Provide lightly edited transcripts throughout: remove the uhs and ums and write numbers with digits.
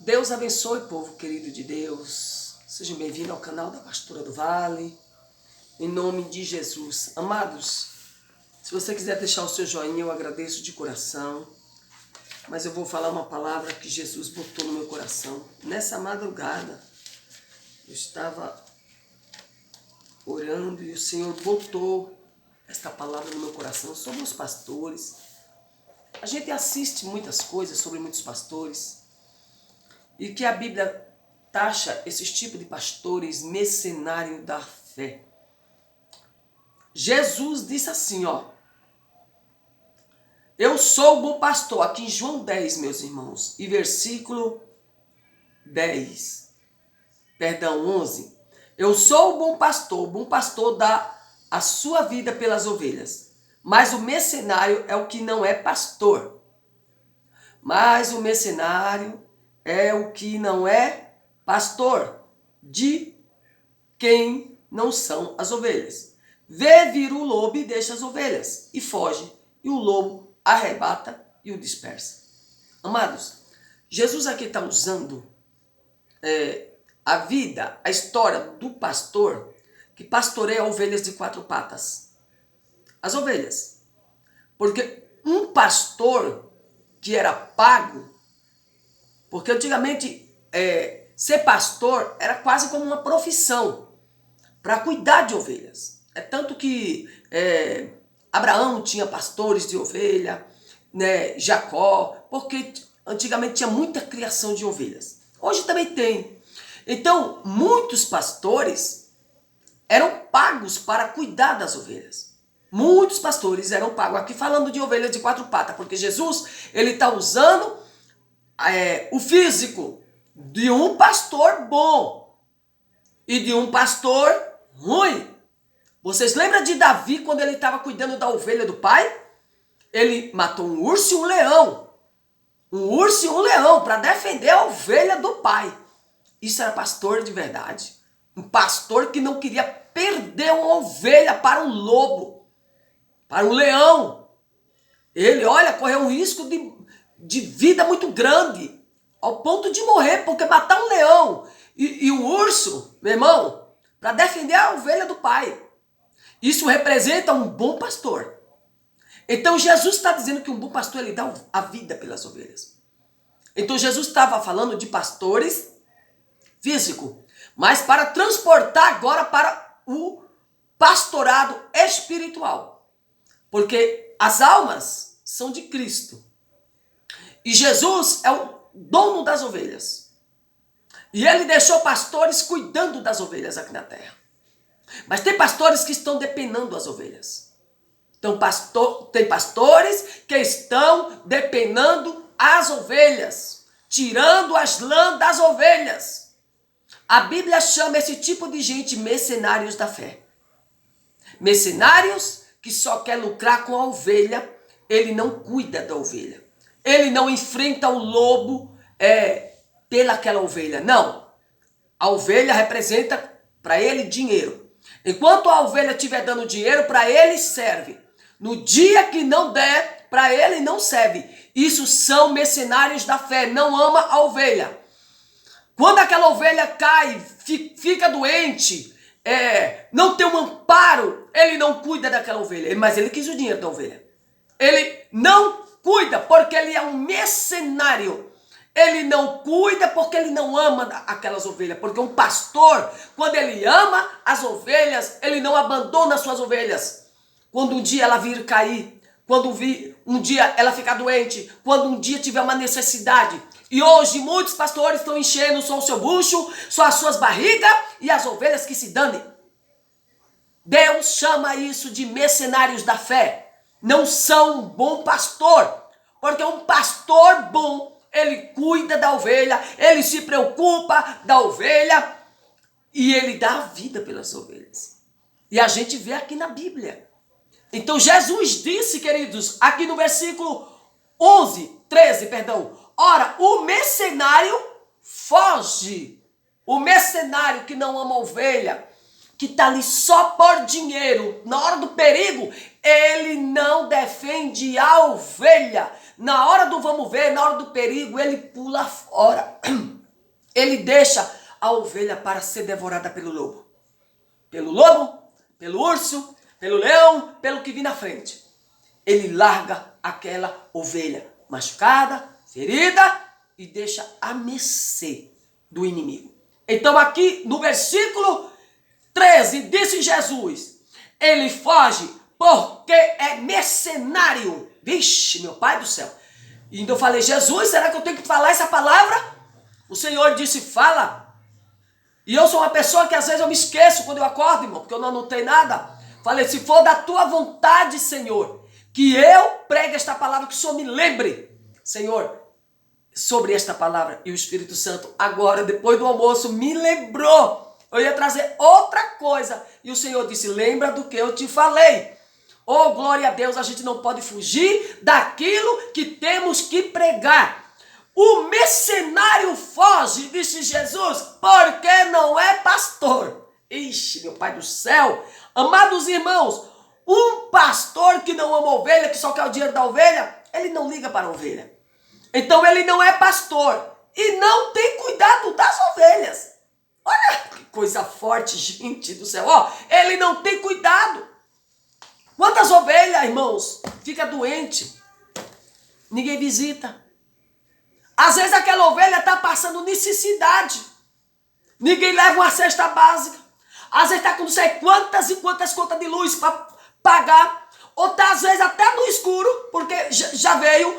Deus abençoe, povo querido de Deus. Sejam bem-vindos ao canal da Pastora do Vale. Em nome de Jesus. Amados, se você quiser deixar o seu joinha, eu agradeço de coração. Mas eu vou falar uma palavra que Jesus botou no meu coração. Nessa madrugada, eu estava orando e o Senhor botou esta palavra no meu coração sobre os pastores. A gente assiste muitas coisas sobre muitos pastores. E que a Bíblia taxa esses tipos de pastores mercenários da fé. Jesus disse assim, eu sou o bom pastor, aqui em João 10, meus irmãos, e versículo 11. Eu sou o bom pastor dá a sua vida pelas ovelhas, mas o mercenário é o que não é pastor. Mas o mercenário é o que não é pastor, de quem não são as ovelhas. Vê vir o lobo e deixa as ovelhas, e foge, e o lobo arrebata e o dispersa. Amados, Jesus aqui está usando a vida, a história do pastor que pastoreia ovelhas de 4 patas. As ovelhas. Porque um pastor que era pago, porque antigamente ser pastor era quase como uma profissão para cuidar de ovelhas. É tanto que Abraão tinha pastores de ovelha, né, Jacó, porque antigamente tinha muita criação de ovelhas. Hoje também tem. Então, muitos pastores eram pagos para cuidar das ovelhas. Muitos pastores eram pagos. Aqui falando de ovelhas de 4 patas, porque Jesus ele está usando o físico de um pastor bom e de um pastor ruim. Vocês lembram de Davi quando ele estava cuidando da ovelha do pai? Ele matou um urso e um leão. Um urso e um leão para defender a ovelha do pai. Isso era pastor de verdade. Um pastor que não queria perder uma ovelha para um lobo, para um leão. Ele, correu um risco de vida muito grande, ao ponto de morrer, porque matar um leão e um urso, meu irmão, para defender a ovelha do pai. Isso representa um bom pastor. Então Jesus está dizendo que um bom pastor ele dá a vida pelas ovelhas. Então Jesus estava falando de pastores físicos, mas para transportar agora para o pastorado espiritual. Porque as almas são de Cristo. E Jesus é o dono das ovelhas. E ele deixou pastores cuidando das ovelhas aqui na terra. Mas tem pastores que estão depenando as ovelhas. Então, tem pastores que estão depenando as ovelhas, tirando as lãs das ovelhas. A Bíblia chama esse tipo de gente mercenários da fé. Mercenários que só quer lucrar com a ovelha, ele não cuida da ovelha. Ele não enfrenta o lobo pelaquela ovelha. Não. A ovelha representa para ele dinheiro. Enquanto a ovelha estiver dando dinheiro, para ele serve. No dia que não der, para ele não serve. Isso são mercenários da fé. Não ama a ovelha. Quando aquela ovelha cai, fica doente, não tem um amparo, ele não cuida daquela ovelha. Mas ele quis o dinheiro da ovelha. Ele não cuida porque ele é um mercenário. Ele não cuida porque ele não ama aquelas ovelhas. Porque um pastor, quando ele ama as ovelhas, ele não abandona as suas ovelhas. Quando um dia ela vir cair, quando um dia ela ficar doente, quando um dia tiver uma necessidade. E hoje muitos pastores estão enchendo só o seu bucho, só as suas barrigas e as ovelhas que se danem. Deus chama isso de mercenários da fé. Não são um bom pastor. Porque um pastor bom, ele cuida da ovelha, ele se preocupa da ovelha e ele dá a vida pelas ovelhas. E a gente vê aqui na Bíblia. Então Jesus disse, queridos, aqui no versículo 13, ora, o mercenário foge. O mercenário que não ama a ovelha, que está ali só por dinheiro, na hora do perigo, ele não defende a ovelha. Na hora do vamos ver, na hora do perigo, ele pula fora. ele deixa a ovelha para ser devorada pelo lobo. Pelo lobo, pelo urso, pelo leão, pelo que vir na frente. Ele larga aquela ovelha machucada, ferida e deixa a mercê do inimigo. Então aqui no versículo 13, disse Jesus, ele foge porque é mercenário. Vixe, meu Pai do céu. E então eu falei, Jesus, será que eu tenho que falar essa palavra? O Senhor disse, fala. E eu sou uma pessoa que às vezes eu me esqueço quando eu acordo, irmão, porque eu não anotei nada. Falei, se for da tua vontade, Senhor, que eu pregue esta palavra, que o Senhor me lembre, Senhor, sobre esta palavra. E o Espírito Santo, agora, depois do almoço, me lembrou. Eu ia trazer outra coisa. E o Senhor disse, lembra do que eu te falei. Oh, glória a Deus, a gente não pode fugir daquilo que temos que pregar. O mercenário foge, disse Jesus, porque não é pastor. Ixi, meu Pai do céu. Amados irmãos, um pastor que não ama ovelha, que só quer o dinheiro da ovelha, ele não liga para a ovelha. Então ele não é pastor e não tem cuidado das ovelhas. Olha que coisa forte, gente do céu. Ó, ele não tem cuidado. Quantas ovelhas, irmãos, fica doente? Ninguém visita. Às vezes aquela ovelha está passando necessidade. Ninguém leva uma cesta básica. Às vezes está com não sei quantas e quantas contas de luz para pagar. Ou está às vezes até no escuro, porque já veio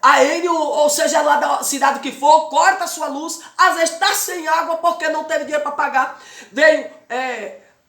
a Enel, ou seja lá da cidade que for, corta a sua luz. Às vezes está sem água porque não teve dinheiro para pagar. Veio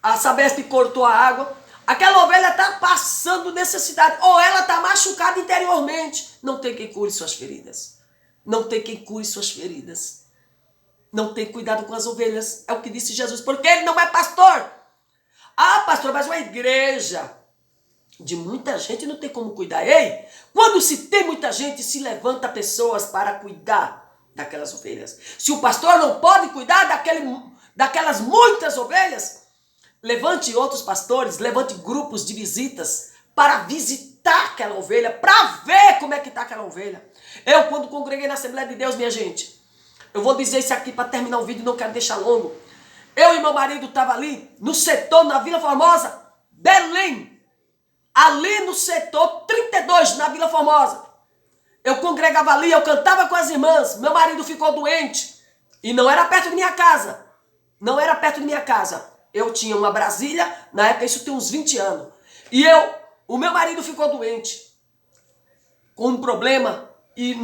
a Sabesp cortou a água. Aquela ovelha está passando necessidade. Ou ela está machucada interiormente. Não tem quem cure suas feridas. Não tem quem cure suas feridas. Não tem cuidado com as ovelhas. É o que disse Jesus. Porque ele não é pastor. Ah, pastor, mas uma igreja de muita gente não tem como cuidar. Ei, quando se tem muita gente, se levanta pessoas para cuidar daquelas ovelhas. Se o pastor não pode cuidar daquelas muitas ovelhas, levante outros pastores, levante grupos de visitas para visitar aquela ovelha, para ver como é que está aquela ovelha. Eu, quando congreguei na Assembleia de Deus, minha gente, eu vou dizer isso aqui para terminar o vídeo, não quero deixar longo. Eu e meu marido estavam ali no setor, na Vila Formosa, Belém. Ali no setor 32, na Vila Formosa. Eu congregava ali, eu cantava com as irmãs. Meu marido ficou doente. E não era perto de minha casa. Não era perto de minha casa. Eu tinha uma Brasília, na época isso tem uns 20 anos. E o meu marido ficou doente. Com um problema. E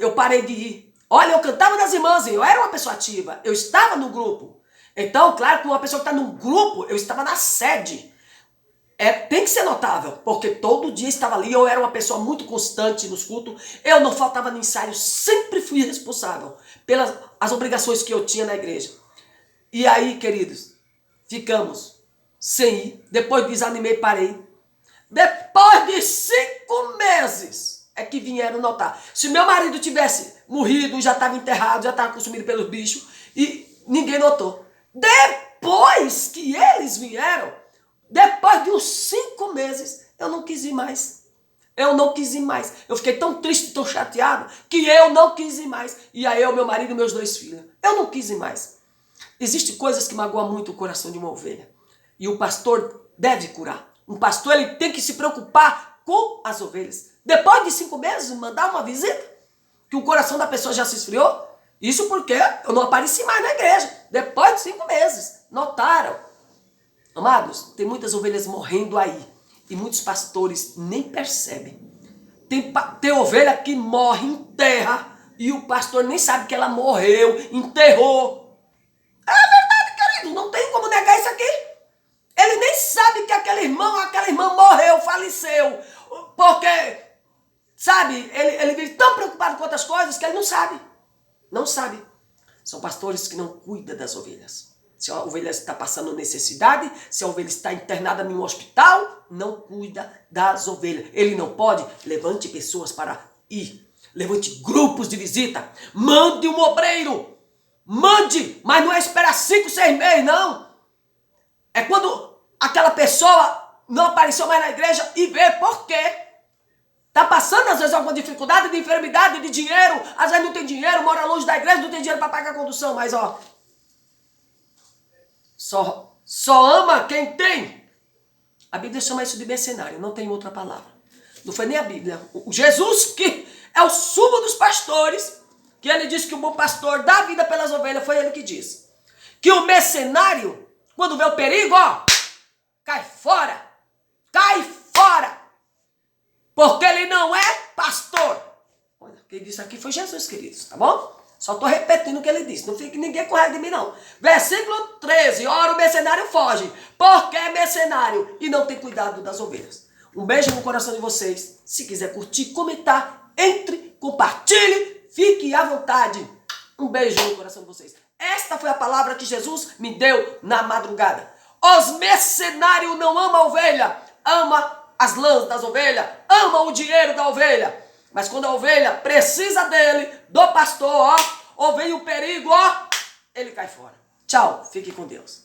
eu parei de ir. Olha, eu cantava nas irmãs, eu era uma pessoa ativa. Eu estava no grupo. Então, claro que uma pessoa que está no grupo, eu estava na sede. Tem que ser notável, porque todo dia estava ali, eu era uma pessoa muito constante nos cultos, eu não faltava no ensaio, sempre fui responsável pelas as obrigações que eu tinha na igreja. E aí, queridos, ficamos sem ir, depois desanimei, parei. Depois de 5 meses é que vieram notar. Se meu marido tivesse morrido, já estava enterrado, já estava consumido pelos bichos, e ninguém notou. Depois que eles vieram, depois de uns 5 meses, eu não quis ir mais. Eu não quis ir mais. Eu fiquei tão triste, tão chateado, que eu não quis ir mais. E aí eu, meu marido e meus 2 filhos. Eu não quis ir mais. Existem coisas que magoam muito o coração de uma ovelha. E o pastor deve curar. Um pastor, ele tem que se preocupar com as ovelhas. Depois de 5 meses, mandar uma visita, que o coração da pessoa já se esfriou. Isso porque eu não apareci mais na igreja. Depois de 5 meses. Notaram? Amados, tem muitas ovelhas morrendo aí. E muitos pastores nem percebem. Tem ovelha que morre, enterra. E o pastor nem sabe que ela morreu, enterrou. É verdade, querido. Não tem como negar isso aqui. Ele nem sabe que aquela irmã morreu, faleceu. Porque, sabe, ele vive tão preocupado com outras coisas que ele não sabe. Não sabe. São pastores que não cuidam das ovelhas. Se a ovelha está passando necessidade, se a ovelha está internada em um hospital, não cuida das ovelhas. Ele não pode, levante pessoas para ir. Levante grupos de visita. Mande um obreiro. Mande, mas não é esperar 5, 6 meses, não. É quando aquela pessoa não apareceu mais na igreja e vê por quê. Tá passando às vezes alguma dificuldade de enfermidade, de dinheiro, às vezes não tem dinheiro, mora longe da igreja, não tem dinheiro para pagar a condução, mas ó, só ama quem tem. A Bíblia chama isso de mercenário, não tem outra palavra. Não foi nem a Bíblia. O Jesus, que é o sumo dos pastores, que ele disse que o bom pastor dá vida pelas ovelhas, foi ele que disse. Que o mercenário, quando vê o perigo, ó, cai fora. Cai fora. Porque ele não é pastor. Olha, quem disse aqui foi Jesus, queridos, tá bom? Só estou repetindo o que ele disse. Não fique ninguém com raiva de mim, não. Versículo 13. Ora, o mercenário foge. Porque é mercenário e não tem cuidado das ovelhas. Um beijo no coração de vocês. Se quiser curtir, comentar, entre, compartilhe, fique à vontade. Um beijo no coração de vocês. Esta foi a palavra que Jesus me deu na madrugada. Os mercenários não amam a ovelha, ama as lãs das ovelhas, ama o dinheiro da ovelha. Mas quando a ovelha precisa dele, do pastor, ó, ou vem o perigo, ó, ele cai fora. Tchau, fique com Deus.